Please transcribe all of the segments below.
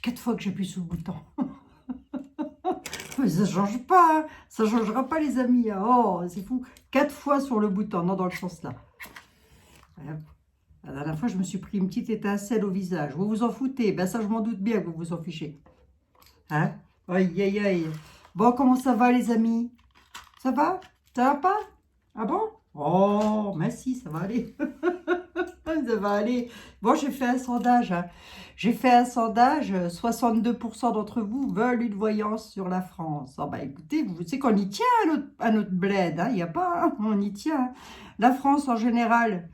4 fois que j'appuie sur le bouton. Mais ça ne change pas, hein. Ça ne changera pas les amis. Hein. Oh, c'est fou. 4 fois sur le bouton, non dans le sens là. La dernière fois, je me suis pris une petite étincelle au visage. Vous vous en foutez? Ben ça, je m'en doute bien que vous vous en fichez. Hein? Aïe, aïe, aïe. Bon, comment ça va les amis? Ça va? Ça va pas? Ah bon? Oh, mais si, ça va aller. Ça va aller. Bon, j'ai fait un sondage. Hein. J'ai fait un sondage. 62% d'entre vous veulent une voyance sur la France. Oh, bah écoutez, vous savez qu'on y tient à notre bled. Hein. Il n'y a pas, hein, on y tient. La France en général,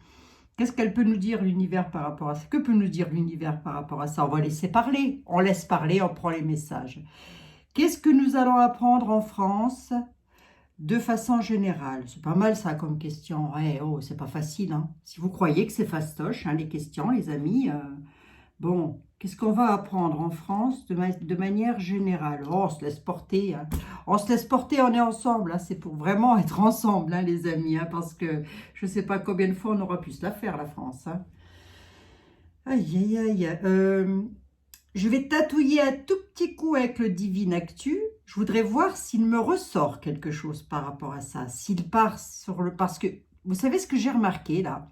qu'est-ce qu'elle peut nous dire l'univers par rapport à ça? Que peut nous dire l'univers par rapport à ça? On va laisser parler. On laisse parler, on prend les messages. Qu'est-ce que nous allons apprendre en France de façon générale? C'est pas mal ça comme question. Ouais, oh, c'est pas facile. Hein. Si vous croyez que c'est fastoche, hein, les questions, les amis. Bon, qu'est-ce qu'on va apprendre en France de manière générale? Oh, on se laisse porter. Hein. On se laisse porter, on est ensemble. Hein. C'est pour vraiment être ensemble, hein, les amis. Hein, parce que je ne sais pas combien de fois on aura pu se la faire, la France. Hein. Aïe, aïe, aïe. Je vais tatouiller un tout petit coup avec le Divine Actu. Je voudrais voir s'il me ressort quelque chose par rapport à ça. S'il part sur le... Parce que, vous savez ce que j'ai remarqué, là?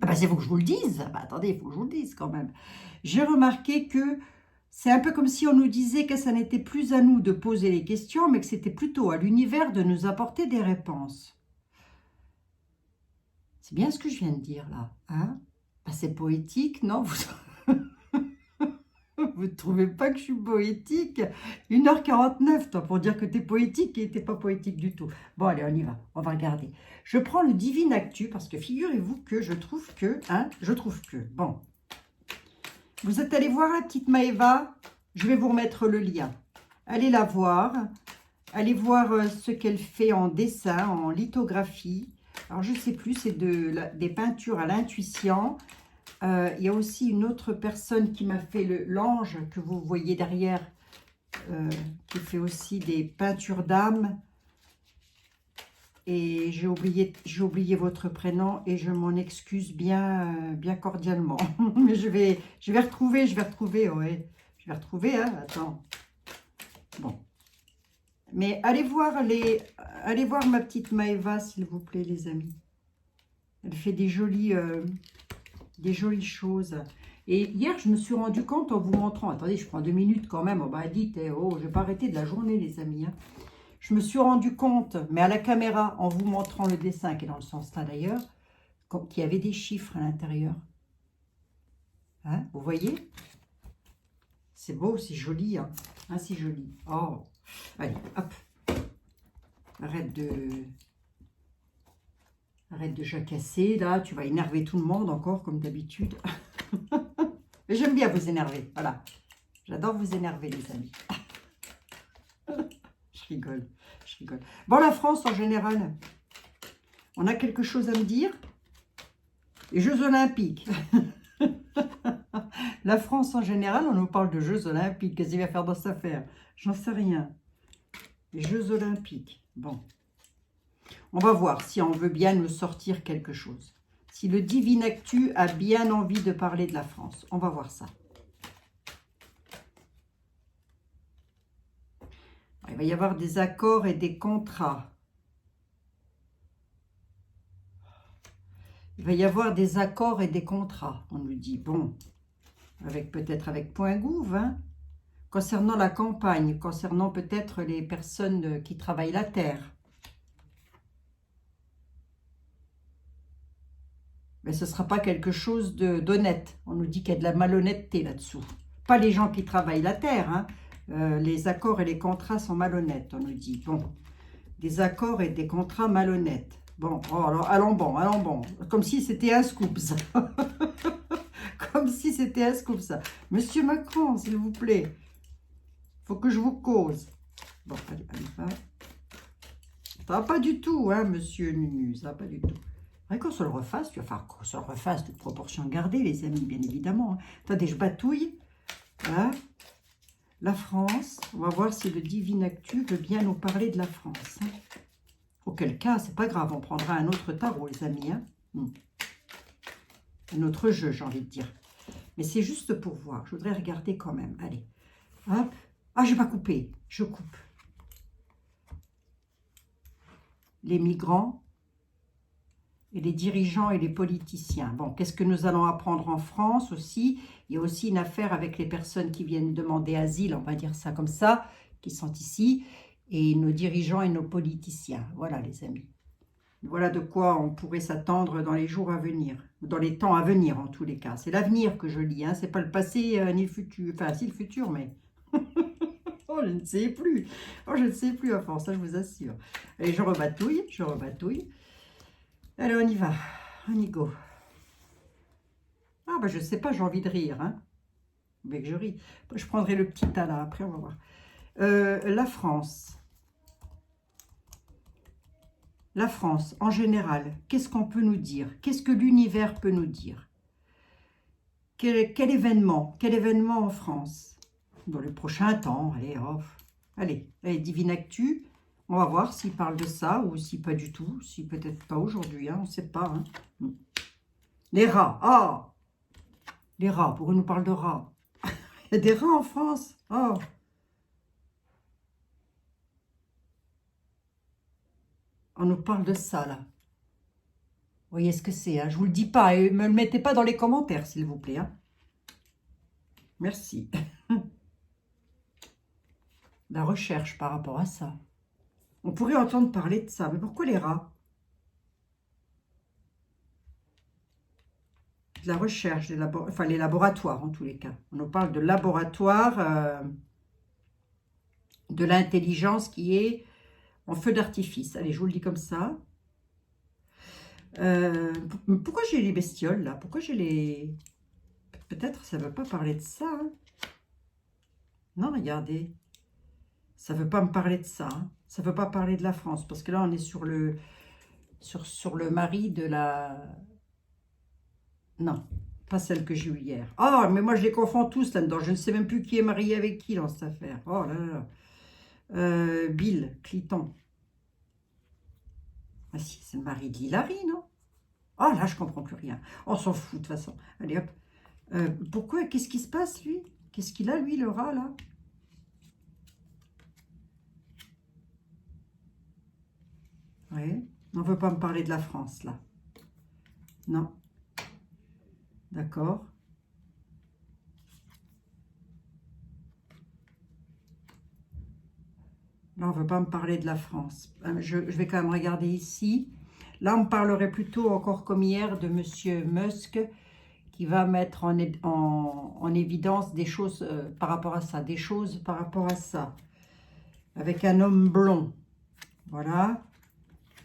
Ah ben, c'est faut que je vous le dise. Ah ben, attendez, il faut que je vous le dise, quand même. J'ai remarqué que c'est un peu comme si on nous disait que ça n'était plus à nous de poser les questions, mais que c'était plutôt à l'univers de nous apporter des réponses. C'est bien ce que je viens de dire, là. Hein? Ben, c'est poétique, non? Vous ne trouvez pas que je suis poétique? 1h49, toi, pour dire que tu es poétique et tu n'es pas poétique du tout. Bon, allez, on y va. On va regarder. Je prends le Divine Actu parce que figurez-vous que je trouve que... Bon. Vous êtes allé voir la petite Maëva? Je vais vous remettre le lien. Allez la voir. Allez voir ce qu'elle fait en dessin, en lithographie. Alors, je ne sais plus, c'est des peintures à l'intuition. Il y a aussi une autre personne qui m'a fait l'ange que vous voyez derrière, qui fait aussi des peintures d'âme. Et j'ai oublié votre prénom et je m'en excuse bien cordialement. Mais je vais retrouver, ouais. Je vais retrouver, hein, attends. Bon. Mais allez voir ma petite Maëva, s'il vous plaît, les amis. Elle fait des jolies choses. Et hier, je me suis rendu compte en vous montrant... Attendez, je prends 2 minutes quand même. Oh, bah, dites, oh, je ne vais pas arrêter de la journée, les amis. Hein. Je me suis rendu compte, mais à la caméra, en vous montrant le dessin, qui est dans le sens là d'ailleurs, qu'il y avait des chiffres à l'intérieur. Hein, vous voyez? C'est beau, c'est joli. Hein, hein, c'est joli. Oh, allez, hop. Arrête de jacasser, là. Tu vas énerver tout le monde encore, comme d'habitude. Mais j'aime bien vous énerver, voilà. J'adore vous énerver, les amis. Je rigole. Bon, la France, en général, on a quelque chose à me dire. Les Jeux Olympiques. La France, en général, on nous parle de Jeux Olympiques. Qu'est-ce qu'il va faire dans cette affaire? J'en sais rien. Les Jeux Olympiques. Bon. On va voir si on veut bien nous sortir quelque chose. Si le Divine Actu a bien envie de parler de la France. On va voir ça. Il va y avoir des accords et des contrats. Il va y avoir des accords et des contrats. On nous dit, bon, peut-être avec point gouv, hein, concernant la campagne, concernant peut-être les personnes qui travaillent la terre. Mais ce ne sera pas quelque chose d'honnête. On nous dit qu'il y a de la malhonnêteté là-dessous. Pas les gens qui travaillent la terre, hein. Les accords et les contrats sont malhonnêtes, on nous dit. Bon, des accords et des contrats malhonnêtes. Bon, oh, alors, allons bon. Comme si c'était un scoop, ça. Comme si c'était un scoop, ça. Monsieur Macron, s'il vous plaît. Faut que je vous cause. Bon, allez, va. Ça va pas du tout, hein, monsieur Nunu. Ça va pas du tout. Faudrait qu'on se le refasse. Enfin, qu'on se le refasse, toute proportion gardée, les amis, bien évidemment. Hein. Attendez, je batouille. Voilà. La France, on va voir si le Divine Actu veut bien nous parler de la France. Hein. Auquel cas, c'est pas grave, on prendra un autre tarot, les amis. Hein. Un autre jeu, j'ai envie de dire. Mais c'est juste pour voir. Je voudrais regarder quand même. Allez, hop. Ah, je vais pas couper. Je coupe. Les migrants et les dirigeants et les politiciens. Bon, qu'est-ce que nous allons apprendre en France aussi? Il y a aussi une affaire avec les personnes qui viennent demander asile, on va dire ça comme ça, qui sont ici, et nos dirigeants et nos politiciens. Voilà, les amis. Voilà de quoi on pourrait s'attendre dans les jours à venir, dans les temps à venir en tous les cas. C'est l'avenir que je lis, hein. C'est pas le passé ni le futur. Enfin, si le futur, mais... oh, je ne sais plus. Oh, je ne sais plus à force, ça je vous assure. Allez, je rebatouille, je rebatouille. Allez, on y va. On y go. Ah, bah je sais pas, j'ai envie de rire, hein. Mais que je ris. Je prendrai le petit tas là, après on va voir. La France. La France, en général, qu'est-ce qu'on peut nous dire? Qu'est-ce que l'univers peut nous dire? Quel événement en France? Dans le prochain temps, allez, oh, allez, Divine Actu. On va voir s'il parle de ça ou si pas du tout. Si peut-être pas aujourd'hui, hein, on ne sait pas. Hein. Les rats, ah! Les rats, pourquoi on nous parle de rats? Il y a des rats en France, oh! On nous parle de ça, là. Vous voyez ce que c'est, hein? Je vous le dis pas. Et me le mettez pas dans les commentaires, s'il vous plaît. Hein. Merci. La recherche par rapport à ça. On pourrait entendre parler de ça. Mais pourquoi les rats? De la recherche, enfin les laboratoires en tous les cas. On nous parle de laboratoire, de l'intelligence qui est en feu d'artifice. Allez, je vous le dis comme ça. Pourquoi j'ai les bestioles là? Pourquoi j'ai les... Peut-être ça ne veut pas parler de ça. Hein. Non, regardez. Ça ne veut pas me parler de ça. Hein. Ça ne veut pas parler de la France. Parce que là, on est sur le, sur le mari de la... Non, pas celle que j'ai eue hier. Ah, mais moi, je les confonds tous là-dedans. Je ne sais même plus qui est marié avec qui dans cette affaire. Oh là là. Bill Clinton. Ah si, c'est le mari de Hillary, non? Oh là, je comprends plus rien. On s'en fout de toute façon. Allez hop. Pourquoi? Qu'est-ce qui se passe, lui? Qu'est-ce qu'il a, lui, le rat, là? Oui. On ne veut pas me parler de la France, là. Non. D'accord. Là, on ne veut pas me parler de la France. Je vais quand même regarder ici. Là, on me parlerait plutôt, encore comme hier, de Monsieur Musk, qui va mettre en évidence des choses par rapport à ça. Des choses par rapport à ça. Avec un homme blond. Voilà.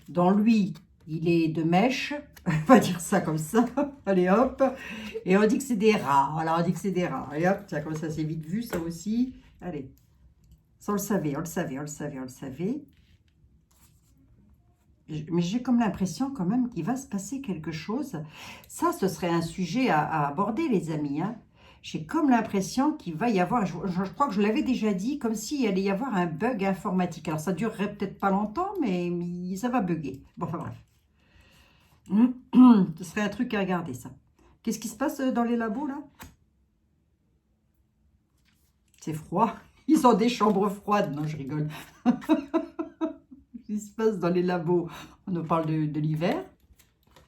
Dans lui, il est de mèche. On va dire ça comme ça. Allez, hop. Et on dit que c'est des rats. Voilà, on dit que c'est des rats. Allez, hop. Tiens, comme ça, c'est vite vu, ça aussi. Allez. Ça, on le savait, on le savait, on le savait, on le savait. Mais j'ai comme l'impression quand même qu'il va se passer quelque chose. Ça, ce serait un sujet à aborder, les amis. Hein. J'ai comme l'impression qu'il va y avoir, je crois que je l'avais déjà dit, comme s'il allait y avoir un bug informatique. Alors, ça durerait peut-être pas longtemps, mais ça va bugger. Bon, enfin bref. Ce serait un truc à regarder, ça. Qu'est-ce qui se passe dans les labos, là? C'est froid. Ils ont des chambres froides. Non, je rigole. Qu'est-ce qui se passe dans les labos? On nous parle de l'hiver.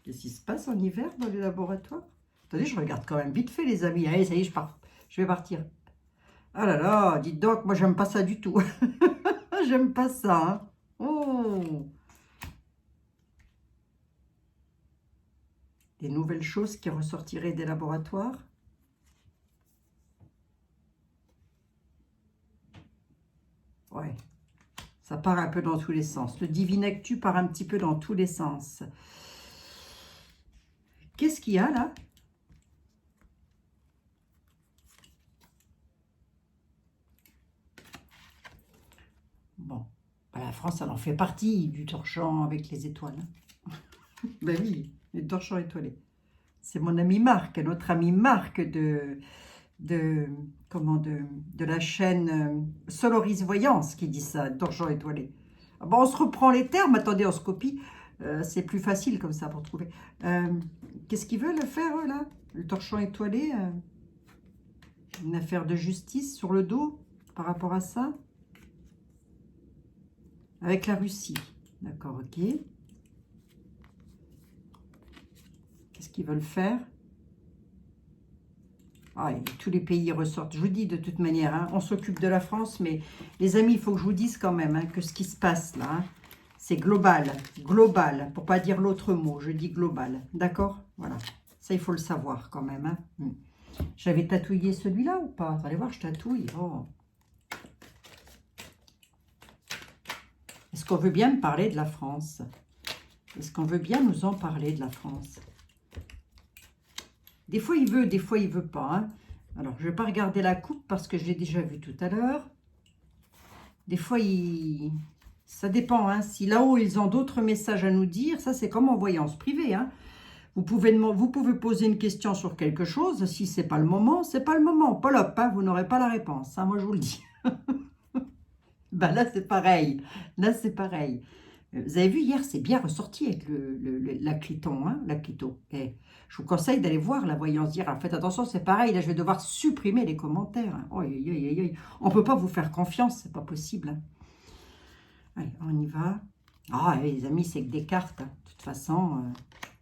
Qu'est-ce qui se passe en hiver dans les laboratoires? Attendez, je regarde quand même vite fait, les amis. Allez, ça y est, je pars. Je vais partir. Ah là là, dites donc, moi, j'aime pas ça du tout. J'aime pas ça. Hein. Oh! Des nouvelles choses qui ressortiraient des laboratoires. Ouais. Ça part un peu dans tous les sens. Le Divine Actu part un petit peu dans tous les sens. Qu'est-ce qu'il y a là? Bon, la France, elle en fait partie du torchon avec les étoiles. Ben oui, les torchons étoilés. C'est mon ami Marc, notre ami Marc de la chaîne Soloris Voyance qui dit ça, torchon étoilé. Bon, on se reprend les termes, attendez, on se copie. C'est plus facile comme ça pour trouver. Qu'est-ce qu'ils veulent faire, eux, là? Le torchon étoilé Une affaire de justice sur le dos par rapport à ça. Avec la Russie. D'accord, ok. Qu'est-ce qu'ils veulent faire? Ah, et tous les pays ressortent. Je vous dis de toute manière, hein, on s'occupe de la France, mais les amis, il faut que je vous dise quand même hein, que ce qui se passe là, hein, c'est global. Global, pour pas dire l'autre mot, je dis global. D'accord? Voilà. Ça, il faut le savoir quand même. Hein. J'avais tatouillé celui-là ou pas? Allez voir, je tatouille. Oh. Est-ce qu'on veut bien me parler de la France? Est-ce qu'on veut bien nous en parler de la France? Des fois, il veut, des fois, il veut pas. Hein. Alors, je ne vais pas regarder la coupe parce que je l'ai déjà vu tout à l'heure. Des fois, ça dépend. Hein. Si là-haut, ils ont d'autres messages à nous dire, ça, c'est comme en voyance privée. Hein. Vous pouvez poser une question sur quelque chose. Si ce n'est pas le moment, c'est pas le moment. Paul hop, hein, vous n'aurez pas la réponse. Hein, moi, je vous le dis. Ben là, c'est pareil. Là, c'est pareil. Vous avez vu, hier, c'est bien ressorti avec la cliton, hein, la clito. Et je vous conseille d'aller voir la voyance d'hier. Alors, faites attention, c'est pareil. Là, je vais devoir supprimer les commentaires. Hein. Oh, on ne peut pas vous faire confiance, c'est pas possible. Hein. Allez, on y va. Ah, les amis, c'est que des cartes. Hein. De toute façon,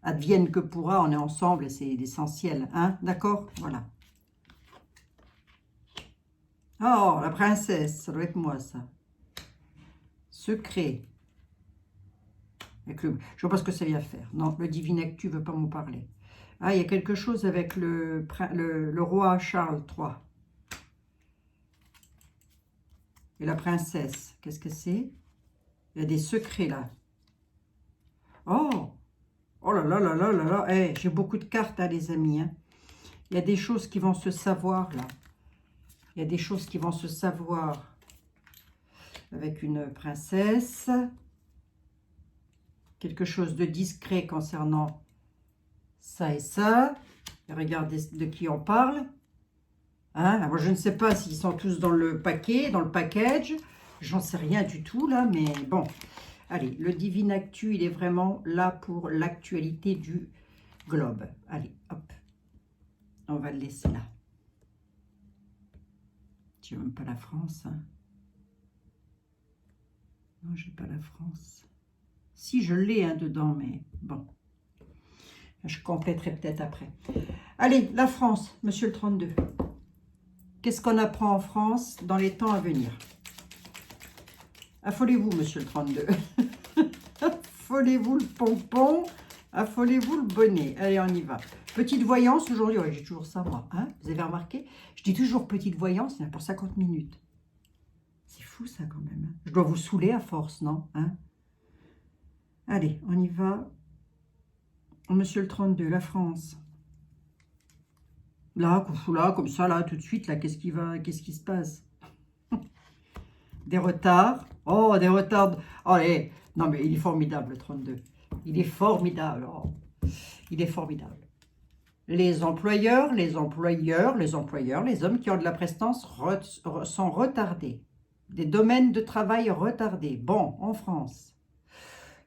advienne que pourra, on est ensemble et c'est l'essentiel. Hein, d'accord? Voilà. Oh, la princesse, ça doit être moi, ça. Secret. Je ne vois pas ce que ça vient faire. Non, le Divine Actu ne veut pas m'en parler. Ah, il y a quelque chose avec le roi Charles III. Et la princesse. Qu'est-ce que c'est? Il y a des secrets là. Oh! Oh là là là là là là. Hey, j'ai beaucoup de cartes, hein, les amis. Hein. Il y a des choses qui vont se savoir là. Il y a des choses qui vont se savoir avec une princesse. Quelque chose de discret concernant ça et ça. Et regardez de qui on parle. Hein, alors je ne sais pas s'ils sont tous dans le paquet, dans le package. J'en sais rien du tout là, mais bon. Allez, le Divine Actu, il est vraiment là pour l'actualité du globe. Allez, hop. On va le laisser là. Tu n'as même pas la France. Hein. Non, j'ai pas la France. Si, je l'ai hein, dedans, mais bon. Je compléterai peut-être après. Allez, la France, monsieur le 32. Qu'est-ce qu'on apprend en France dans les temps à venir? Affolez-vous, monsieur le 32. Affolez-vous le pompon. Affolez-vous le bonnet. Allez, on y va. Petite voyance aujourd'hui. Ouais, j'ai toujours ça, moi. Hein, vous avez remarqué? Je dis toujours petite voyance, il y en a pour 50 minutes. C'est fou, ça, quand même. Hein. Je dois vous saouler à force, non hein? Allez, on y va. Monsieur le 32, la France. Là, comme ça, là, tout de suite, là, qu'est-ce qui se passe? Des retards. Oh, des retards. Oh, allez. Non, mais il est formidable, le 32. Il est formidable. Oh. Il est formidable. Les employeurs, les hommes qui ont de la prestance sont retardés. Des domaines de travail retardés. Bon, en France.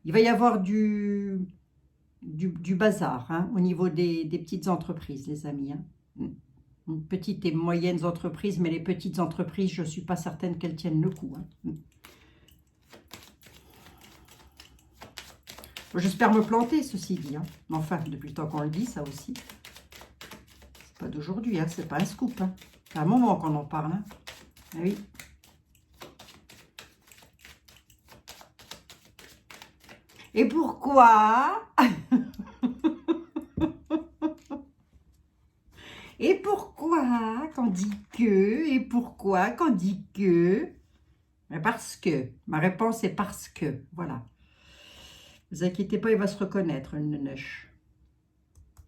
Il va y avoir du bazar hein, au niveau des petites entreprises, les amis. Hein. Petites et moyennes entreprises, mais les petites entreprises, je ne suis pas certaine qu'elles tiennent le coup. Hein. J'espère me planter, ceci dit. Hein. Enfin, depuis le temps qu'on le dit, ça aussi. C'est pas d'aujourd'hui, hein, c'est pas un scoop. Hein. C'est un moment qu'on en parle. Hein. Ah oui. Et pourquoi Et pourquoi qu'on dit que? Et pourquoi qu'on dit que? Mais parce que. Ma réponse est parce que. Voilà. Ne vous inquiétez pas, il va se reconnaître, une neuneuche.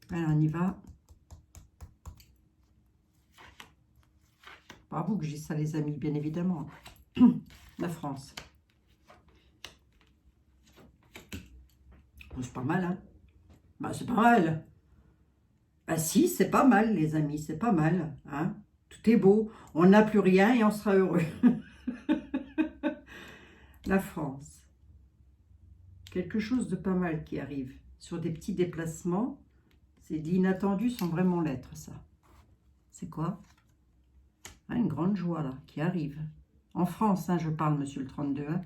Alors, on y va. Pas vous que j'ai ça, les amis, bien évidemment. La France. C'est pas mal, hein? Bah, c'est pas mal. Bah si, c'est pas mal, les amis, c'est pas mal. Hein? Tout est beau. On n'a plus rien et on sera heureux. La France. Quelque chose de pas mal qui arrive. Sur des petits déplacements. C'est de l'inattendu sans vraiment l'être, ça. C'est quoi? Hein, une grande joie, là, qui arrive. En France, hein, je parle, monsieur le 32. Hein.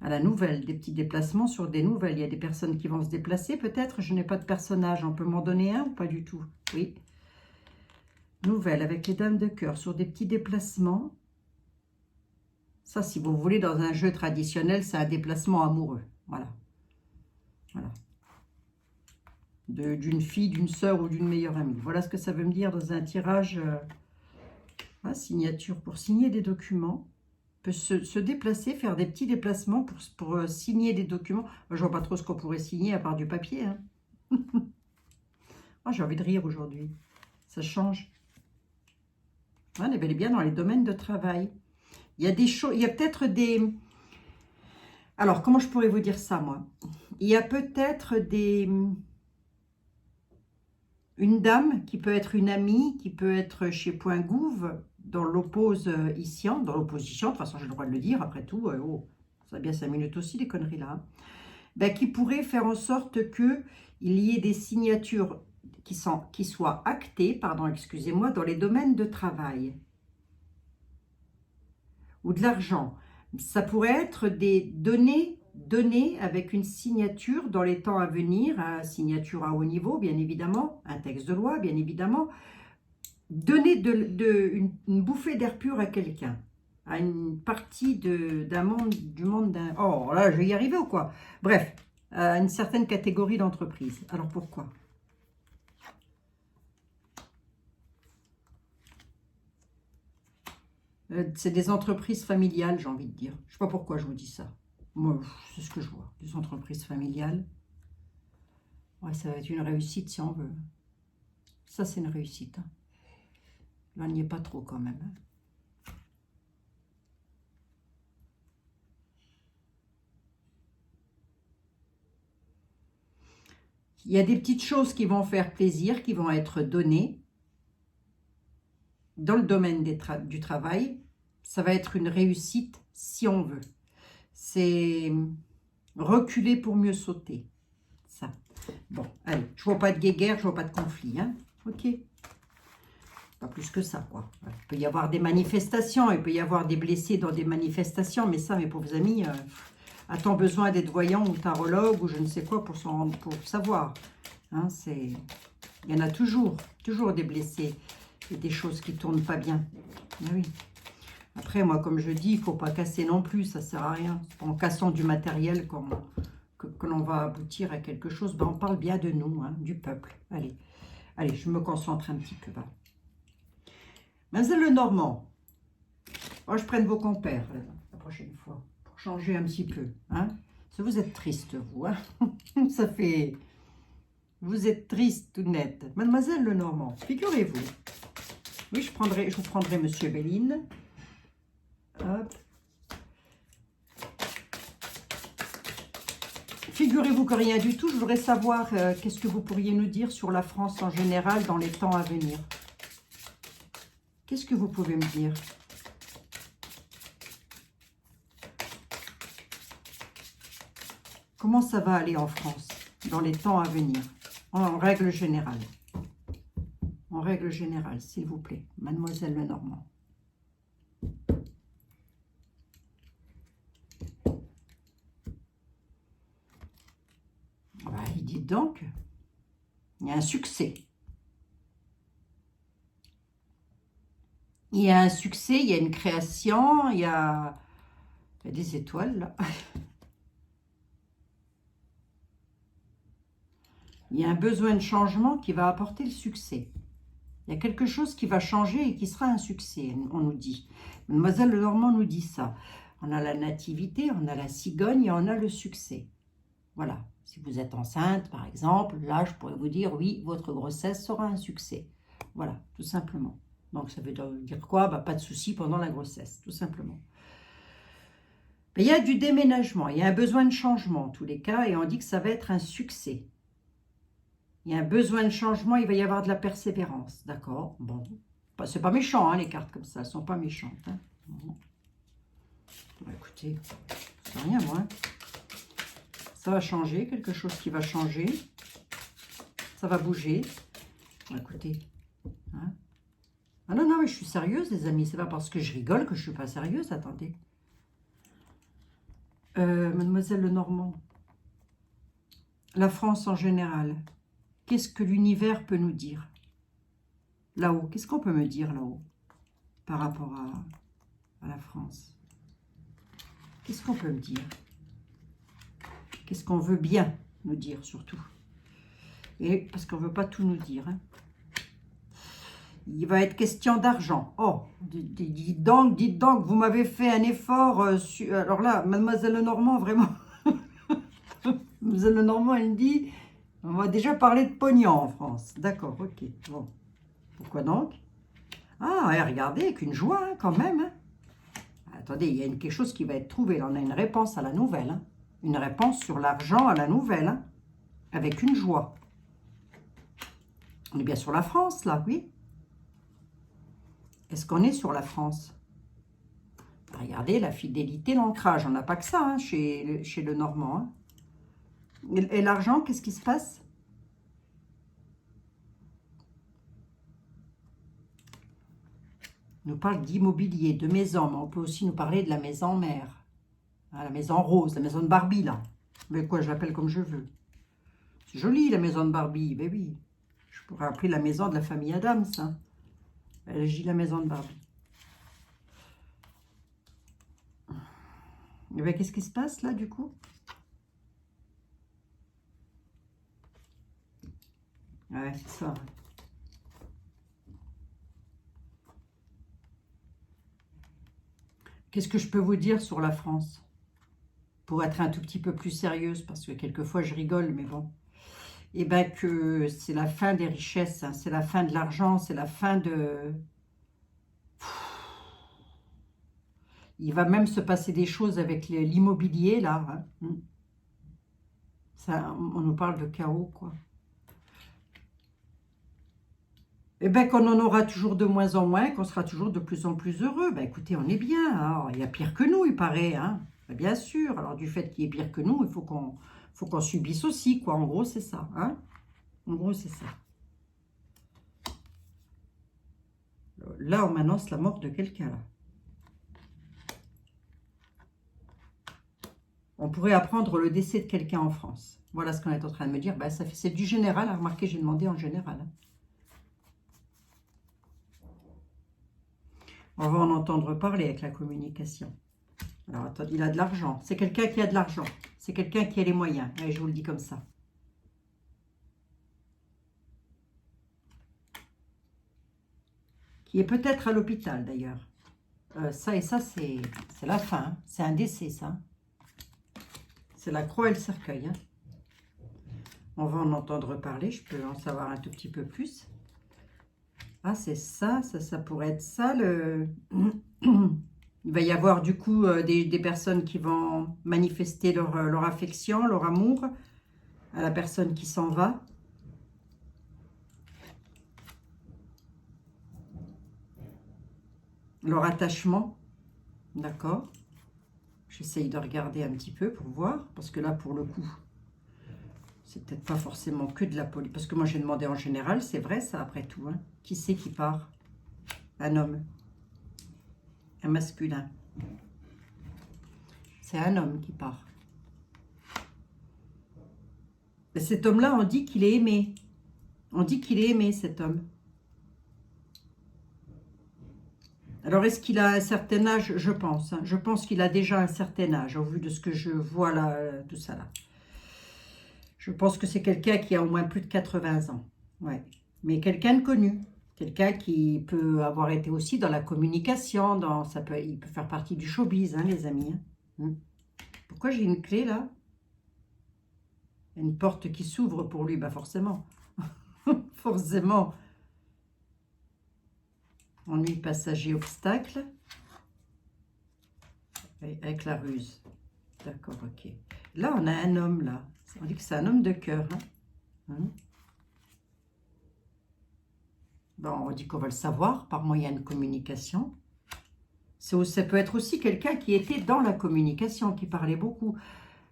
À la nouvelle, des petits déplacements sur des nouvelles. Il y a des personnes qui vont se déplacer, peut-être. Je n'ai pas de personnage. On peut m'en donner un ou pas du tout? Oui. Nouvelle avec les dames de cœur sur des petits déplacements. Ça, si vous voulez, dans un jeu traditionnel, c'est un déplacement amoureux. Voilà. Voilà. D'une fille, d'une sœur ou d'une meilleure amie. Voilà ce que ça veut me dire dans un tirage. Signature pour signer des documents. Peut se déplacer, faire des petits déplacements pour signer des documents. Moi, je vois pas trop ce qu'on pourrait signer à part du papier. Hein. J'ai envie de rire aujourd'hui. Ça change. On est bel et bien dans les domaines de travail. Il y a des choses, il y a peut-être des... Alors, comment je pourrais vous dire ça, moi? Il y a peut-être des... Une dame qui peut être une amie, qui peut être chez Point Gouv, dans l'opposition, de toute façon j'ai le droit de le dire, après tout, ça va bien 5 minutes aussi, les conneries là, hein. Ben, qui pourrait faire en sorte qu'il y ait des signatures qui soient actées, pardon, excusez-moi, dans les domaines de travail ou de l'argent. Ça pourrait être des données avec une signature dans les temps à venir, hein, signature à haut niveau, bien évidemment, un texte de loi, bien évidemment. Donner une bouffée d'air pur à quelqu'un, à une partie du monde d'un... Oh là, je vais y arriver ou quoi? Bref, à une certaine catégorie d'entreprise. Alors pourquoi? C'est des entreprises familiales, j'ai envie de dire. Je ne sais pas pourquoi je vous dis ça. Moi, c'est ce que je vois. Des entreprises familiales. Ouais, ça va être une réussite si on veut. Ça, c'est une réussite. Hein. Là, on n'y est pas trop quand même. Hein. Il y a des petites choses qui vont faire plaisir, qui vont être données dans le domaine du travail. Ça va être une réussite si on veut. C'est reculer pour mieux sauter. Ça. Bon, allez, je vois pas de guéguerre, je vois pas de conflit. Hein. Ok. Pas plus que ça, quoi. Il peut y avoir des manifestations, il peut y avoir des blessés dans des manifestations, mais ça, mes pauvres amis, a-t-on besoin d'être voyant ou tarologue ou je ne sais quoi pour savoir? Hein, il y en a toujours des blessés et des choses qui ne tournent pas bien. Mais oui. Après, moi, comme je dis, il ne faut pas casser non plus, ça ne sert à rien. C'est pas en cassant du matériel que l'on va aboutir à quelque chose. Ben, on parle bien de nous, hein, du peuple. Allez, je me concentre un petit peu. Là. Mademoiselle Lenormand, je prenne vos compères la prochaine fois, pour changer un petit peu. Hein. Vous êtes triste, vous. Hein. Ça fait... Vous êtes triste tout net. Mademoiselle Lenormand, figurez-vous. Oui, je vous prendrai Monsieur Béline. Hop. Figurez-vous que rien du tout. Je voudrais savoir qu'est-ce que vous pourriez nous dire sur la France en général dans les temps à venir. Qu'est-ce que vous pouvez me dire? Comment ça va aller en France dans les temps à venir, en règle générale? En règle générale, s'il vous plaît, Mademoiselle Lenormand. Il dit donc, il y a un succès. Il y a un succès, il y a une création, il y a des étoiles là. Il y a un besoin de changement qui va apporter le succès. Il y a quelque chose qui va changer et qui sera un succès, on nous dit. Mademoiselle Lenormand nous dit ça. On a la nativité, on a la cigogne et on a le succès. Voilà. Si vous êtes enceinte, par exemple, là, je pourrais vous dire, oui, votre grossesse sera un succès. Voilà, tout simplement. Donc, ça veut dire quoi? Pas de souci pendant la grossesse, tout simplement. Mais il y a du déménagement, il y a un besoin de changement, en tous les cas, et on dit que ça va être un succès. Il y a un besoin de changement, il va y avoir de la persévérance. D'accord? Bon. C'est pas méchant, hein, les cartes comme ça, elles ne sont pas méchantes. Hein. Bon. Écoutez, c'est rien, moi. Hein. Ça va changer, quelque chose qui va changer. Ça va bouger. Écoutez. Hein. Ah non, non, mais je suis sérieuse, les amis. C'est pas parce que je rigole que je suis pas sérieuse. Attendez. Mademoiselle Lenormand. La France en général. Qu'est-ce que l'univers peut nous dire? Là-haut. Qu'est-ce qu'on peut me dire là-haut par rapport à la France? Qu'est-ce qu'on peut me dire? Qu'est-ce qu'on veut bien nous dire surtout? Et parce qu'on ne veut pas tout nous dire. Hein. Il va être question d'argent. Oh, dites donc, vous m'avez fait un effort. Alors là, Mademoiselle Lenormand, vraiment. Mademoiselle Lenormand, elle me dit, on va déjà parler de pognon en France. D'accord, ok. Bon. Pourquoi donc? Ah, et regardez, avec une joie hein, quand même. Hein. Attendez, il y a quelque chose qui va être trouvé. Là, on a une réponse à la nouvelle. Hein. Une réponse sur l'argent à la nouvelle. Hein. Avec une joie. On est bien sur la France, là, oui. Est-ce qu'on est sur la France? Regardez, la fidélité, l'ancrage. On n'a pas que ça hein, chez le Normand. Hein. Et l'argent, qu'est-ce qui se passe? On nous parle d'immobilier, de maison, mais on peut aussi nous parler de la maison mère. Hein, la maison rose, la maison de Barbie, là. Mais quoi, je l'appelle comme je veux. C'est joli, la maison de Barbie. Ben oui. Je pourrais appeler la maison de la famille Adams. Hein. Elle dit la maison de Barbie. Et bien, qu'est-ce qui se passe, là, du coup? Ouais, c'est ça. Qu'est-ce que je peux vous dire sur la France? Pour être un tout petit peu plus sérieuse, parce que quelquefois je rigole, mais bon. Eh bien que c'est la fin des richesses, hein, c'est la fin de l'argent, c'est la fin de... Il va même se passer des choses avec l'immobilier, là. Hein. Ça, on nous parle de chaos, quoi. Eh bien qu'on en aura toujours de moins en moins, qu'on sera toujours de plus en plus heureux. Ben écoutez, on est bien. Hein. Il y a pire que nous, il paraît. Hein. Ben, bien sûr. Alors du fait qu'il y ait pire que nous, il faut qu'on subisse aussi, quoi. En gros, c'est ça. Hein. En gros, c'est ça. Là, on m'annonce la mort de quelqu'un, là. On pourrait apprendre le décès de quelqu'un en France. Voilà ce qu'on est en train de me dire. Ben, c'est du général. Remarquez, j'ai demandé en général. Hein. On va en entendre parler avec la communication. Alors, attendez, il a de l'argent. C'est quelqu'un qui a de l'argent. C'est quelqu'un qui a les moyens. Allez, je vous le dis comme ça. Qui est peut-être à l'hôpital, d'ailleurs. Ça et ça, c'est la fin. Hein. C'est un décès, ça. C'est la croix et le cercueil. Hein. On va en entendre parler. Je peux en savoir un tout petit peu plus. Ah, c'est ça. Ça pourrait être ça, le... Il va y avoir du coup des personnes qui vont manifester leur affection, leur amour à la personne qui s'en va. Leur attachement. D'accord. J'essaye de regarder un petit peu pour voir. Parce que là, pour le coup, c'est peut-être pas forcément que de la police. Parce que moi, j'ai demandé en général, c'est vrai ça après tout. Hein. Qui c'est qui part? Un homme. Un masculin. C'est un homme qui part. Et cet homme-là, on dit qu'il est aimé. On dit qu'il est aimé, cet homme. Alors, est-ce qu'il a un certain âge? Je pense. Hein. Je pense qu'il a déjà un certain âge, au vu de ce que je vois là, tout ça là. Je pense que c'est quelqu'un qui a au moins plus de 80 ans. Ouais. Mais quelqu'un de connu. Quelqu'un qui peut avoir été aussi dans la communication. Il peut faire partie du showbiz, hein, les amis. Hein. Pourquoi j'ai une clé là? Une porte qui s'ouvre pour lui, bah forcément. Forcément. Ennui passager, obstacle. Avec la ruse. D'accord, ok. Là, on a un homme, là. On dit que c'est un homme de cœur. Hein. Bon, on dit qu'on va le savoir par moyen de communication. Ça peut être aussi quelqu'un qui était dans la communication, qui parlait beaucoup.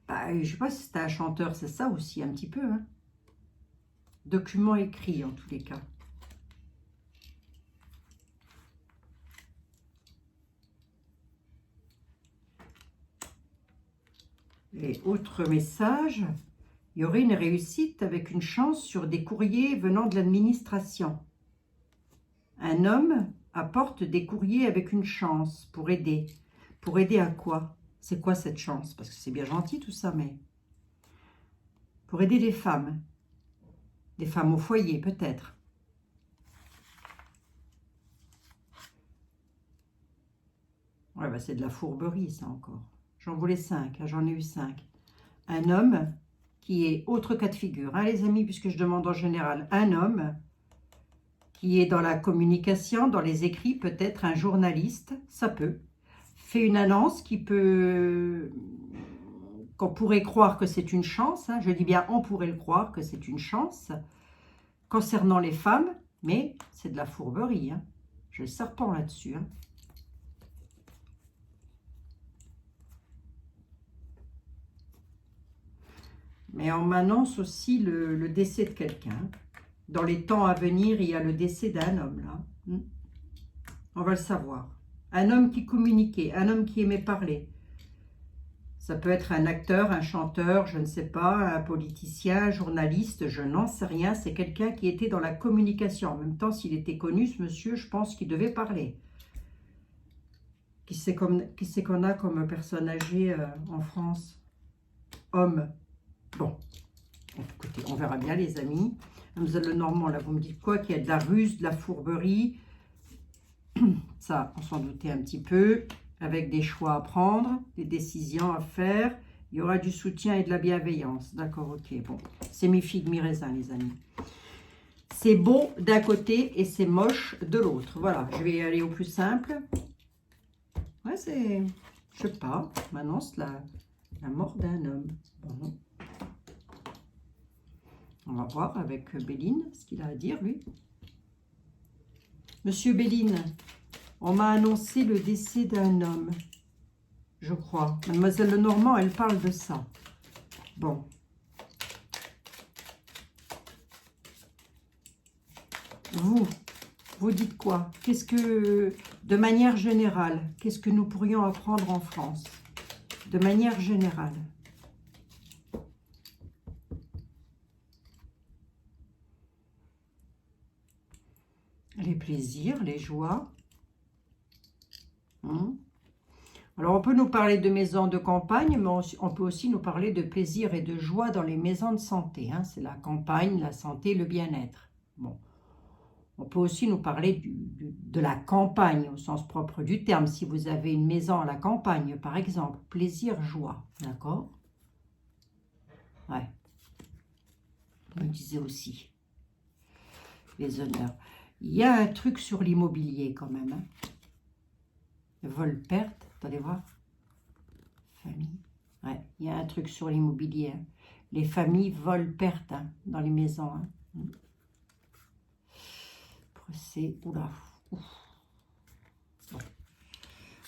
Bah, je ne sais pas si c'était un chanteur, c'est ça aussi, un petit peu. Hein. Document écrit, en tous les cas. Et autre message, il y aurait une réussite avec une chance sur des courriers venant de l'administration. Un homme apporte des courriers avec une chance pour aider. Pour aider à quoi? C'est quoi cette chance? Parce que c'est bien gentil tout ça, mais... Pour aider les femmes. Des femmes au foyer, peut-être. Ouais, bah c'est de la fourberie, ça, encore. J'en voulais 5, j'en ai eu 5. Un homme qui est autre cas de figure, hein, les amis, puisque je demande en général. Un homme qui est dans la communication, dans les écrits, peut-être un journaliste, ça peut. Fait une annonce qui peut... qu'on pourrait croire que c'est une chance. Hein, je dis bien, on pourrait le croire que c'est une chance. Concernant les femmes, mais c'est de la fourberie. Hein. J'ai le serpent là-dessus. Hein. Mais on m'annonce aussi le décès de quelqu'un. Dans les temps à venir, il y a le décès d'un homme, là. On va le savoir. Un homme qui communiquait, un homme qui aimait parler. Ça peut être un acteur, un chanteur, je ne sais pas, un politicien, un journaliste, je n'en sais rien. C'est quelqu'un qui était dans la communication. En même temps, s'il était connu, ce monsieur, je pense qu'il devait parler. Qui c'est qu'on a comme personne âgée en France? Homme. Bon, écoutez, on verra bien les amis. Mademoiselle Lenormand, là, vous me dites quoi? Qu'il y a de la ruse, de la fourberie. Ça, on s'en doutait un petit peu. Avec des choix à prendre, des décisions à faire. Il y aura du soutien et de la bienveillance. D'accord, ok, bon. C'est mi-figue, mi-raisin, les amis. C'est beau d'un côté et c'est moche de l'autre. Voilà, je vais aller au plus simple. Ouais, c'est... Je sais pas. Maintenant, c'est la mort d'un homme. Bon. On va voir avec Béline ce qu'il a à dire, lui. Monsieur Béline, on m'a annoncé le décès d'un homme, je crois. Mademoiselle Lenormand, elle parle de ça. Bon. Vous dites quoi? Qu'est-ce que, de manière générale, qu'est-ce que nous pourrions apprendre en France? De manière générale. Les plaisirs, les joies. Alors, on peut nous parler de maisons de campagne, mais on peut aussi nous parler de plaisir et de joie dans les maisons de santé. Hein. C'est la campagne, la santé, le bien-être. Bon. On peut aussi nous parler de la campagne, au sens propre du terme. Si vous avez une maison à la campagne, par exemple. Plaisir, joie. D'accord? Ouais. On me disait aussi. Les honneurs. Il y a un truc sur l'immobilier quand même. Hein. Vol-perte. Attendez voir. Famille. Ouais, il y a un truc sur l'immobilier. Hein. Les familles vol-perte hein, dans les maisons. Hein. Procès. Oula. Bon.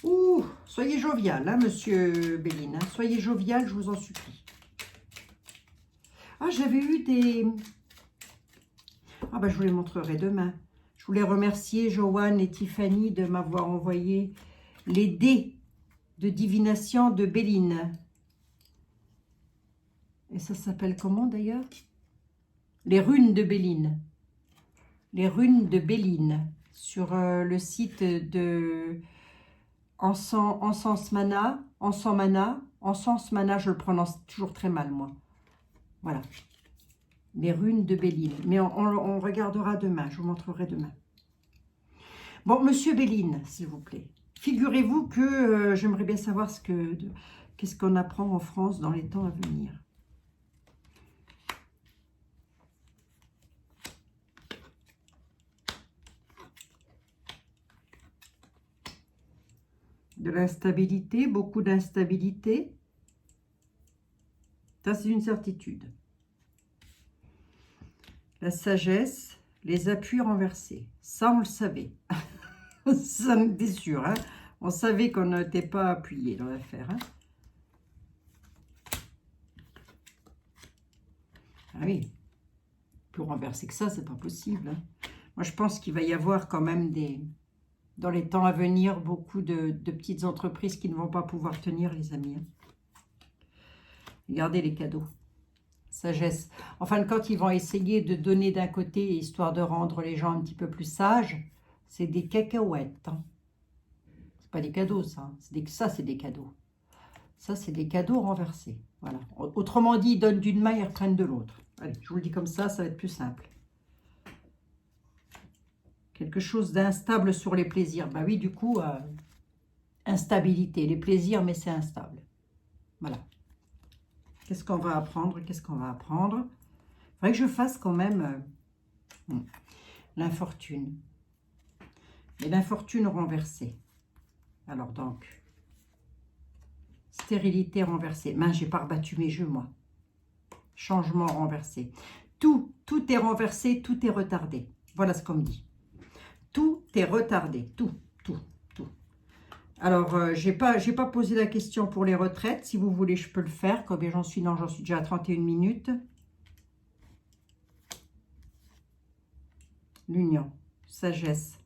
Ouh, soyez jovial, hein, monsieur Béline. Hein. Soyez jovial, je vous en supplie. Ah, j'avais eu des... Ah, ben, je vous les montrerai demain. Je voulais remercier Joanne et Tiffany de m'avoir envoyé les dés de divination de Béline. Et ça s'appelle comment d'ailleurs? Les runes de Béline. Les runes de Béline. Sur le site de Encens Mana, je le prononce toujours très mal moi. Voilà. Les runes de Béline. Mais on regardera demain, je vous montrerai demain. Bon, monsieur Béline, s'il vous plaît. Figurez-vous que j'aimerais bien savoir qu'est-ce qu'on apprend en France dans les temps à venir. De l'instabilité, beaucoup d'instabilité. Ça, c'est une certitude. La sagesse, les appuis renversés. Ça, on le savait. Ça me était sûr. Hein. On savait qu'on n'était pas appuyé dans l'affaire. Hein. Ah oui. Plus renversé que ça, c'est pas possible. Hein. Moi, je pense qu'il va y avoir quand même dans les temps à venir, beaucoup de petites entreprises qui ne vont pas pouvoir tenir, les amis. Hein. Regardez les cadeaux. Sagesse. En fin de compte, ils vont essayer de donner d'un côté, histoire de rendre les gens un petit peu plus sages. C'est des cacahuètes. Hein. C'est pas des cadeaux, ça. Hein. Ça, c'est des cadeaux. Ça, c'est des cadeaux renversés. Voilà. Autrement dit, ils donnent d'une main, ils reprennent de l'autre. Allez, je vous le dis comme ça va être plus simple. Quelque chose d'instable sur les plaisirs. Bah oui, du coup, instabilité. Les plaisirs, mais c'est instable. Voilà. Qu'est-ce qu'on va apprendre? Qu'est-ce qu'on va apprendre? Il faudrait que je fasse quand même l'infortune. Et l'infortune renversée. Alors donc, stérilité renversée. Mince, j'ai pas rebattu mes jeux, moi. Changement renversé. Tout est renversé, tout est retardé. Voilà ce qu'on me dit. Tout est retardé, tout. Alors, j'ai pas posé la question pour les retraites. Si vous voulez, je peux le faire. Combien j'en suis? Non, j'en suis déjà à 31 minutes. L'union, sagesse.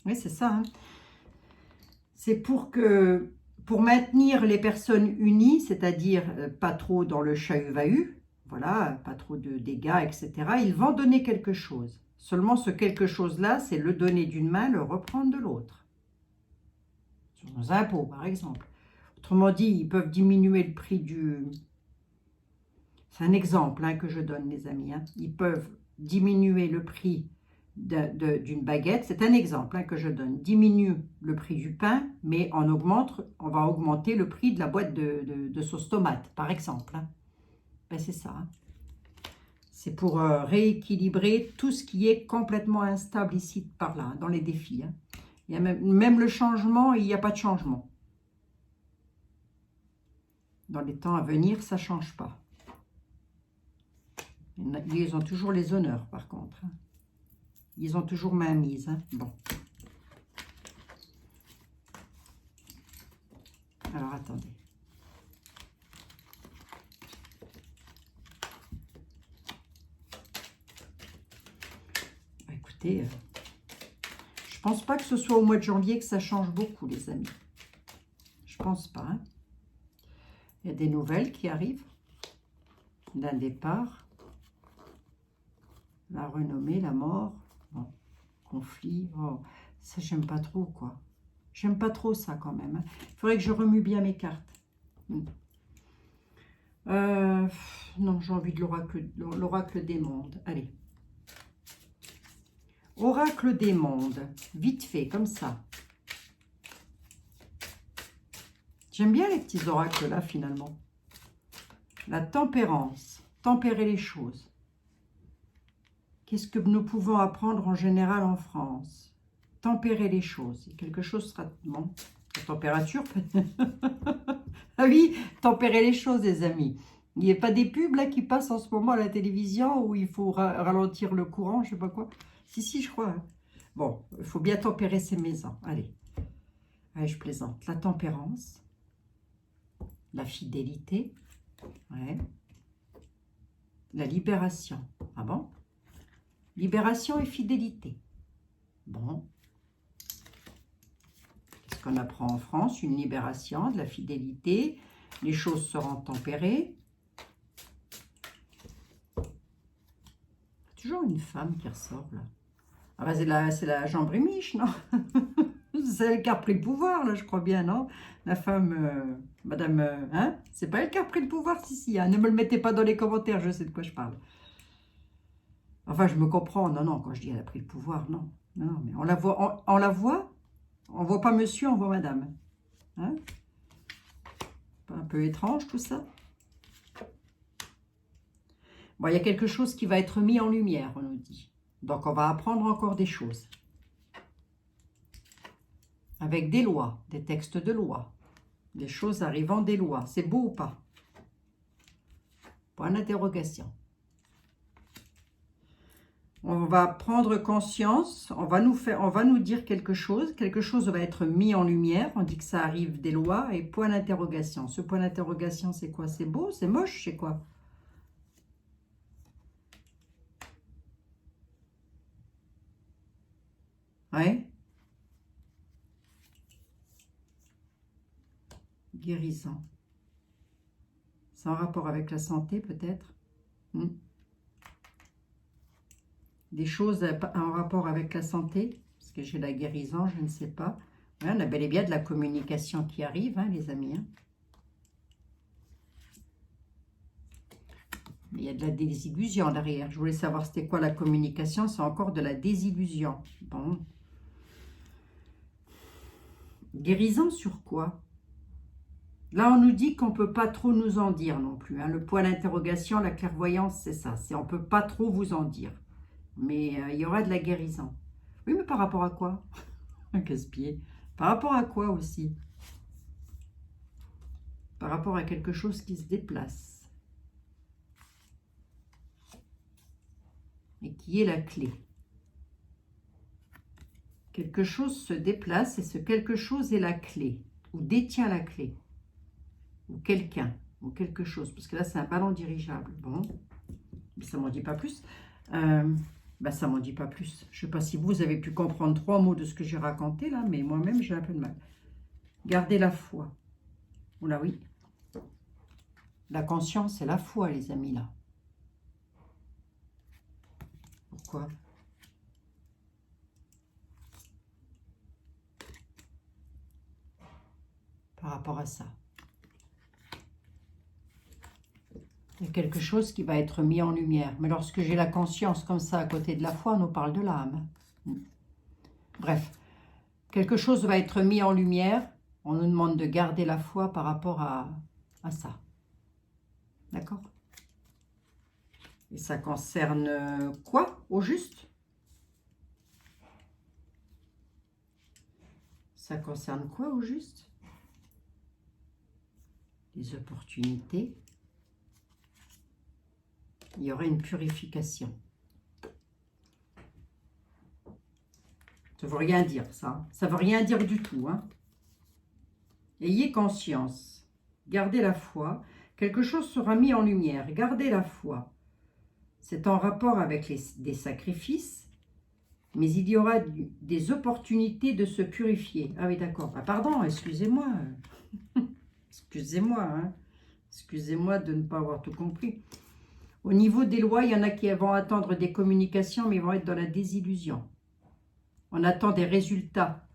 Oui, c'est ça. Hein. C'est pour maintenir les personnes unies, c'est-à-dire pas trop dans le chahut-bahut, voilà, pas trop de dégâts, etc. Ils vont donner quelque chose. Seulement, ce quelque chose-là, c'est le donner d'une main, le reprendre de l'autre. Sur nos impôts, par exemple. Autrement dit, ils peuvent diminuer le prix du... C'est un exemple hein, que je donne, les amis. Hein. Ils peuvent diminuer le prix d'une baguette. C'est un exemple hein, que je donne. Diminue le prix du pain, mais on va augmenter le prix de la boîte de sauce tomate, par exemple. Hein. Ben, c'est ça. Hein. C'est pour rééquilibrer tout ce qui est complètement instable ici, par là, hein, dans les défis. Hein. Il y a même le changement, il n'y a pas de changement. Dans les temps à venir, ça ne change pas. Ils ont toujours les honneurs, par contre. Hein. Ils ont toujours main mise. Hein. Bon. Alors, attendez. Écoutez, je pense pas que ce soit au mois de janvier que ça change beaucoup, les amis. Je pense pas. Hein. Il y a des nouvelles qui arrivent. D'un départ. La renommée, la mort. Bon. Conflit. Oh. Ça, j'aime pas trop, quoi. J'aime pas trop ça, quand même. Hein. Il faudrait que je remue bien mes cartes. Non, j'ai envie de l'oracle des mondes. Allez. Oracle des mondes. Vite fait, comme ça. J'aime bien les petits oracles là, finalement. La tempérance. Tempérer les choses. Qu'est-ce que nous pouvons apprendre en général en France? Tempérer les choses. Quelque chose sera... Bon, la température. Ah oui, tempérer les choses, les amis. Il n'y a pas des pubs là qui passent en ce moment à la télévision où il faut ralentir le courant, je sais pas quoi. Si, je crois. Hein. Bon, il faut bien tempérer ses maisons. Allez. Allez, je plaisante. La tempérance. La fidélité. Ouais. La libération. Ah bon? Libération et fidélité. Bon. Qu'est-ce qu'on apprend en France? Une libération, de la fidélité. Les choses seront tempérées. Toujours une femme qui ressort là. Ah bah c'est la Jean Brémiche, non? C'est elle qui a pris le pouvoir, là, je crois bien, non? La femme, madame, hein? C'est pas elle qui a pris le pouvoir, si, hein? Ne me le mettez pas dans les commentaires, je sais de quoi je parle. Enfin, je me comprends, non, quand je dis elle a pris le pouvoir, non. Non, mais on la voit, on voit pas monsieur, on voit madame. Hein? Pas un peu étrange, tout ça? Bon, il y a quelque chose qui va être mis en lumière, on nous dit. Donc, on va apprendre encore des choses. Avec des lois, des textes de loi. Des choses arrivant des lois. C'est beau ou pas? Point d'interrogation. On va prendre conscience, on va nous dire quelque chose va être mis en lumière, on dit que ça arrive des lois, et point d'interrogation. Ce point d'interrogation, c'est quoi? C'est beau, c'est moche, c'est quoi? Ouais. Guérison. C'est en rapport avec la santé, peut-être. Des choses en rapport avec la santé, parce que j'ai la guérison, je ne sais pas. Ouais, on a bel et bien de la communication qui arrive, hein, les amis. Hein. Il y a de la désillusion derrière. Je voulais savoir c'était quoi la communication. C'est encore de la désillusion. Bon. Guérison sur quoi? Là, on nous dit qu'on ne peut pas trop nous en dire non plus. Hein. Le point d'interrogation, la clairvoyance, c'est ça. C'est on ne peut pas trop vous en dire. Mais il y aura de la guérison. Oui, mais par rapport à quoi? Un casse-pied. Par rapport à quoi aussi? Par rapport à quelque chose qui se déplace. Et qui est la clé. Quelque chose se déplace et ce quelque chose est la clé. Ou détient la clé. Ou quelqu'un. Ou quelque chose. Parce que là, c'est un ballon dirigeable. Bon. Mais ça ne m'en dit pas plus. Ça ne m'en dit pas plus. Je ne sais pas si vous avez pu comprendre 3 mots de ce que j'ai raconté là, mais moi-même, j'ai un peu de mal. Gardez la foi. Oula, oui. La conscience et la foi, les amis, là. Pourquoi? Par rapport à ça. Il y a quelque chose qui va être mis en lumière. Mais lorsque j'ai la conscience comme ça à côté de la foi, on nous parle de l'âme. Bref, quelque chose va être mis en lumière. On nous demande de garder la foi par rapport à ça. D'accord? Et ça concerne quoi, au juste? Ça concerne quoi, au juste? Les opportunités. Il y aurait une purification. Ça ne veut rien dire, ça. Ça ne veut rien dire du tout. Hein. Ayez conscience. Gardez la foi. Quelque chose sera mis en lumière. Gardez la foi. C'est en rapport avec des sacrifices, mais il y aura des opportunités de se purifier. Ah oui, d'accord. Ah, pardon, excusez-moi. Excusez-moi. Hein. Excusez-moi de ne pas avoir tout compris. Au niveau des lois, il y en a qui vont attendre des communications, mais ils vont être dans la désillusion. On attend des résultats.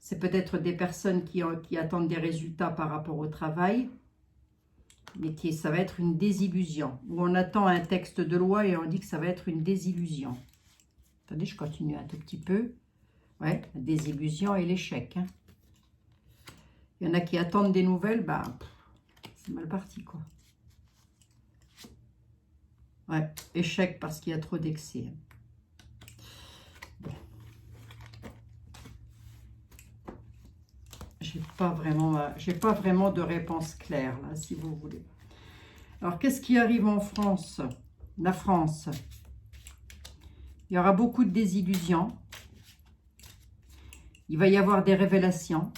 C'est peut-être des personnes qui attendent des résultats par rapport au travail, mais ça va être une désillusion. Ou on attend un texte de loi et on dit que ça va être une désillusion. Attendez, je continue un tout petit peu. Ouais, la désillusion et l'échec. Hein. Il y en a qui attendent des nouvelles, c'est mal parti, quoi. Ouais, échec parce qu'il y a trop d'excès. Bon. J'ai pas vraiment de réponse claire, là, si vous voulez. Alors, qu'est-ce qui arrive en France? La France. Il y aura beaucoup de désillusions. Il va y avoir des révélations.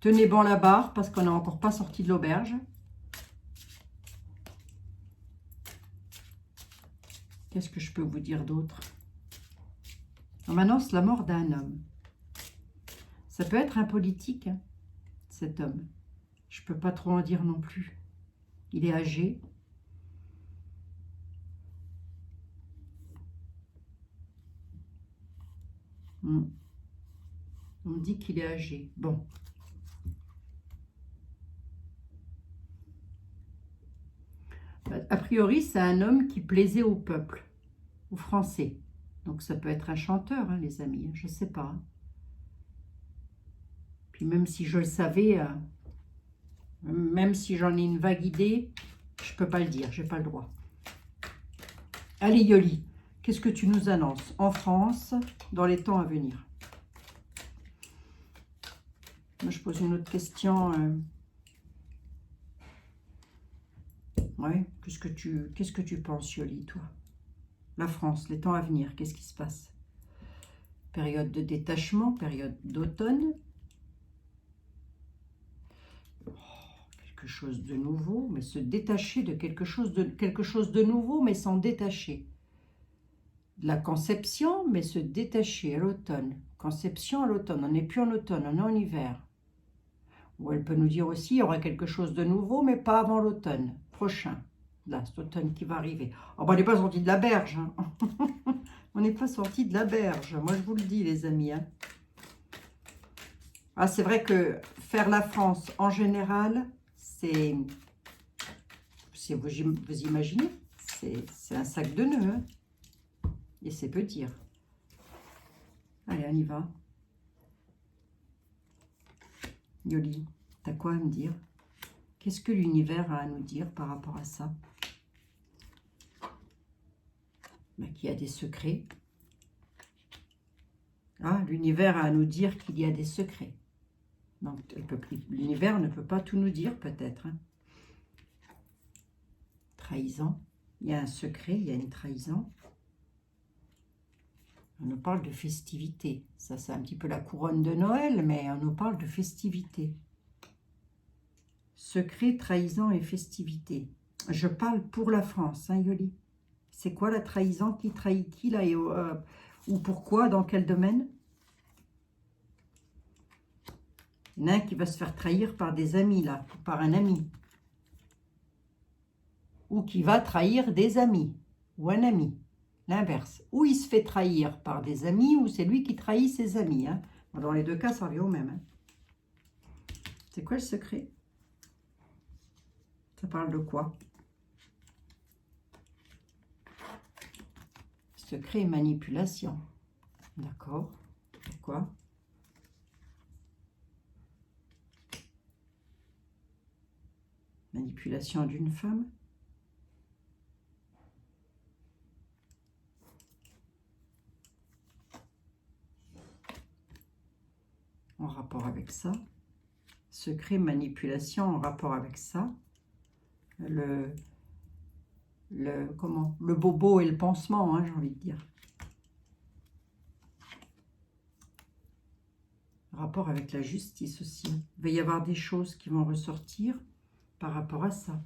Tenez bon la barre parce qu'on n'est encore pas sorti de l'auberge. Qu'est-ce que je peux vous dire d'autre? On m'annonce la mort d'un homme. Ça peut être un politique, hein, cet homme. Je ne peux pas trop en dire non plus. Il est âgé. On me dit qu'il est âgé. Bon. A priori, c'est un homme qui plaisait au peuple, aux Français. Donc ça peut être un chanteur, hein, les amis, je ne sais pas. Hein. Puis même si je le savais, même si j'en ai une vague idée, je ne peux pas le dire, je n'ai pas le droit. Allez Yoli, qu'est-ce que tu nous annonces en France dans les temps à venir? Moi je pose une autre question. Ouais, qu'est-ce que tu penses Yoli, toi? La France, les temps à venir, qu'est-ce qui se passe? Période de détachement, période d'automne. Quelque chose de nouveau, mais se détacher de quelque chose de nouveau, mais s'en détacher. de la conception, mais se détacher à l'automne. Conception à l'automne, on n'est plus en automne, on est en hiver. Ou elle peut nous dire aussi, il y aura quelque chose de nouveau, mais pas avant l'automne prochain. Là, cet automne qui va arriver. Oh, ben, on n'est pas sorti de la berge. Hein. On n'est pas sorti de la berge. Moi, je vous le dis, les amis. Hein. Ah, c'est vrai que faire la France, en général, c'est... Vous imaginez, c'est un sac de nœuds. Hein. Et c'est peu dire. Allez, on y va. Yoli, t'as quoi à me dire? Qu'est-ce que l'univers a à nous dire par rapport à ça? Ben, qu'il y a des secrets. Ah, l'univers a à nous dire qu'il y a des secrets. Donc, l'univers ne peut pas tout nous dire, peut-être. Hein. Trahison. Il y a un secret, il y a une trahison. On nous parle de festivité. Ça, c'est un petit peu la couronne de Noël, mais on nous parle de festivité. Secret, trahison et festivité. Je parle pour la France, hein, Yoli. C'est quoi la trahison? Qui trahit qui, là, et, ou pourquoi? Dans quel domaine? Il y en a un qui va se faire trahir par des amis, là, ou par un ami. Ou qui va trahir des amis, ou un ami. L'inverse. Ou il se fait trahir par des amis, ou c'est lui qui trahit ses amis. Hein. Dans les deux cas, ça revient au même. Hein. C'est quoi le secret? Ça parle de quoi? Secret et manipulation. D'accord. Pourquoi? Manipulation d'une femme? En rapport avec ça. Secret, manipulation en rapport avec ça. Le bobo et le pansement, hein, j'ai envie de dire. Rapport avec la justice aussi. Il va y avoir des choses qui vont ressortir par rapport à ça.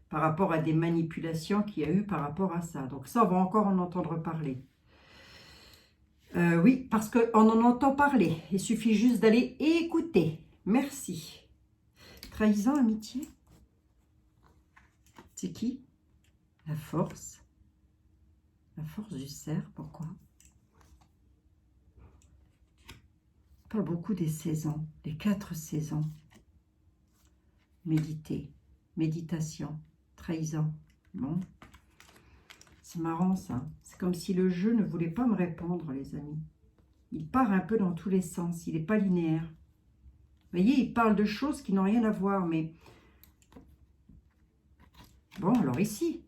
Par rapport à des manipulations qu'il y a eu par rapport à ça. Donc ça, on va encore en entendre parler. Oui, parce qu'on en entend parler. Il suffit juste d'aller écouter. Merci. Trahison, amitié. C'est qui? La force. La force du cerf, pourquoi? On parle beaucoup des saisons, des 4 saisons. Méditer, méditation, trahison. Bon, c'est marrant ça. C'est comme si le jeu ne voulait pas me répondre, les amis. Il part un peu dans tous les sens, il n'est pas linéaire. Vous voyez, il parle de choses qui n'ont rien à voir, mais... Bon, alors ici,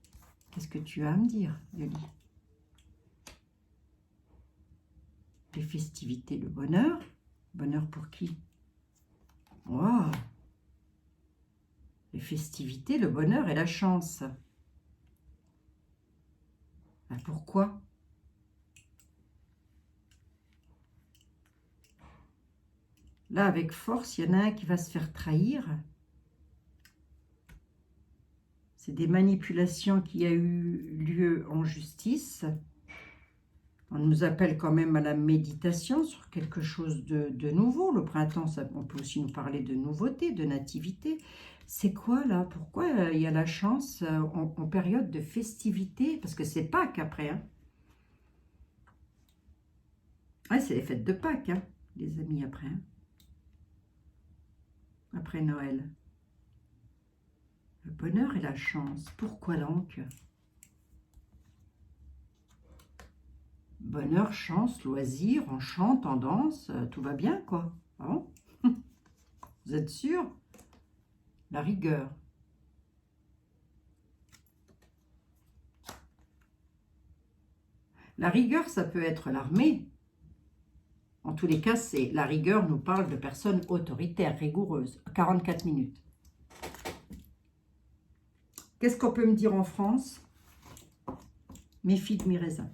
qu'est-ce que tu as à me dire, Yoli? Les festivités, le bonheur. Bonheur pour qui? Waouh! Les festivités, le bonheur et la chance. Ben pourquoi? Là, avec force, il y en a un qui va se faire trahir. C'est des manipulations qui a eu lieu en justice. On nous appelle quand même à la méditation sur quelque chose de nouveau. Le printemps, on peut aussi nous parler de nouveauté, de nativité. C'est quoi là? Pourquoi il y a la chance en période de festivité? Parce que c'est Pâques après. Hein. Ouais, c'est les fêtes de Pâques, hein, les amis, après. Hein. Après Noël. Le bonheur et la chance. Pourquoi donc? Bonheur, chance, loisir, on chante, on danse, tout va bien, quoi. Ah bon? Vous êtes sûr? La rigueur. La rigueur, ça peut être l'armée. En tous les cas, la rigueur nous parle de personnes autoritaires, rigoureuses. 44 minutes. Qu'est-ce qu'on peut me dire en France? Mes figues, mes raisins.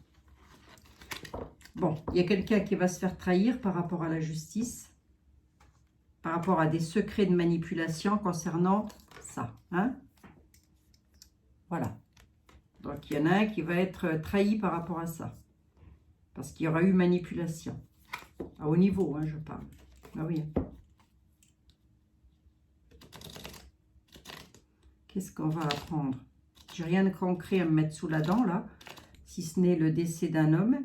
Bon, il y a quelqu'un qui va se faire trahir par rapport à la justice, par rapport à des secrets de manipulation concernant ça. Hein? Voilà. Donc, il y en a un qui va être trahi par rapport à ça. Parce qu'il y aura eu manipulation. À haut niveau, hein, je parle. Ah oui. Qu'est-ce qu'on va apprendre? J'ai rien de concret à me mettre sous la dent, là. Si ce n'est le décès d'un homme.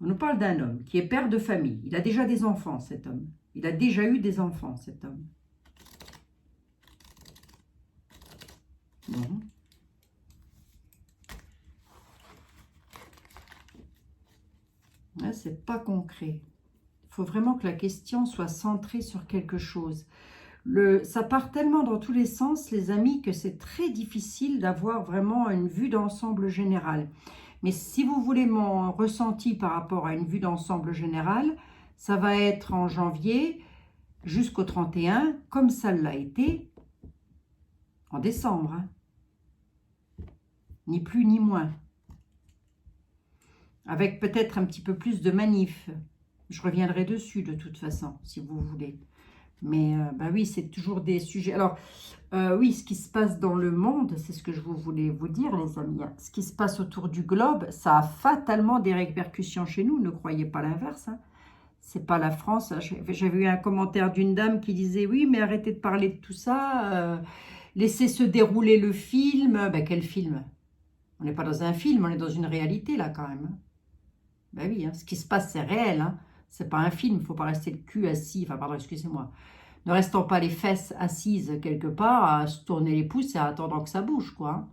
On nous parle d'un homme qui est père de famille. Il a déjà des enfants, cet homme. Il a déjà eu des enfants, cet homme. Bon. Là, c'est pas concret. Il faut vraiment que la question soit centrée sur quelque chose. Ça part tellement dans tous les sens, les amis, que c'est très difficile d'avoir vraiment une vue d'ensemble générale. Mais si vous voulez mon ressenti par rapport à une vue d'ensemble générale, ça va être en janvier jusqu'au 31, comme ça l'a été en décembre. Hein. Ni plus ni moins. Avec peut-être un petit peu plus de manif. Je reviendrai dessus de toute façon, si vous voulez. Mais bah oui, c'est toujours des sujets. Alors, oui, ce qui se passe dans le monde, c'est ce que je voulais vous dire, les amis. Ce qui se passe autour du globe, ça a fatalement des répercussions chez nous. Ne croyez pas l'inverse. Hein. C'est pas la France. J'avais eu un commentaire d'une dame qui disait, oui, mais arrêtez de parler de tout ça. Laissez se dérouler le film. Ben, quel film? On n'est pas dans un film, on est dans une réalité, là, quand même. Ben oui, hein, ce qui se passe, c'est réel. Hein. C'est pas un film, il ne faut pas rester le cul assis. Enfin, pardon, excusez-moi. Ne restons pas les fesses assises quelque part, à se tourner les pouces et à attendre que ça bouge, quoi. Hein.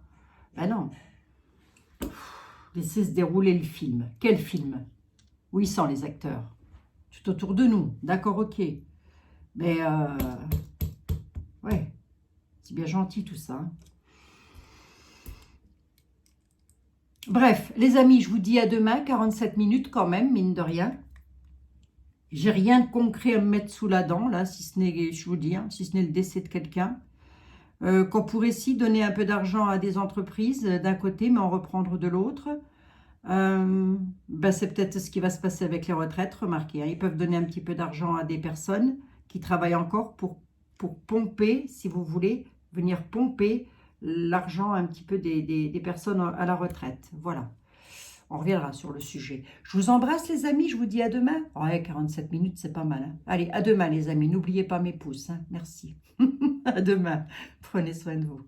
Ben non. Laissez se dérouler le film. Quel film? Où ils sont, les acteurs? Tout autour de nous. D'accord, ok. Mais, ouais. C'est bien gentil, tout ça. Hein. Bref, les amis, je vous dis à demain, 47 minutes quand même, mine de rien. J'ai rien de concret à me mettre sous la dent, là, si ce n'est, je vous dis, hein, si ce n'est le décès de quelqu'un. Qu'on pourrait aussi donner un peu d'argent à des entreprises d'un côté, mais en reprendre de l'autre. Ben c'est peut-être ce qui va se passer avec les retraites, remarquez. Hein, ils peuvent donner un petit peu d'argent à des personnes qui travaillent encore pour pomper, si vous voulez, venir pomper l'argent un petit peu des personnes à la retraite. Voilà. On reviendra sur le sujet. Je vous embrasse, les amis. Je vous dis à demain. Ouais, 47 minutes, c'est pas mal. Hein. Allez, à demain, les amis. N'oubliez pas mes pouces. Hein. Merci. À demain. Prenez soin de vous.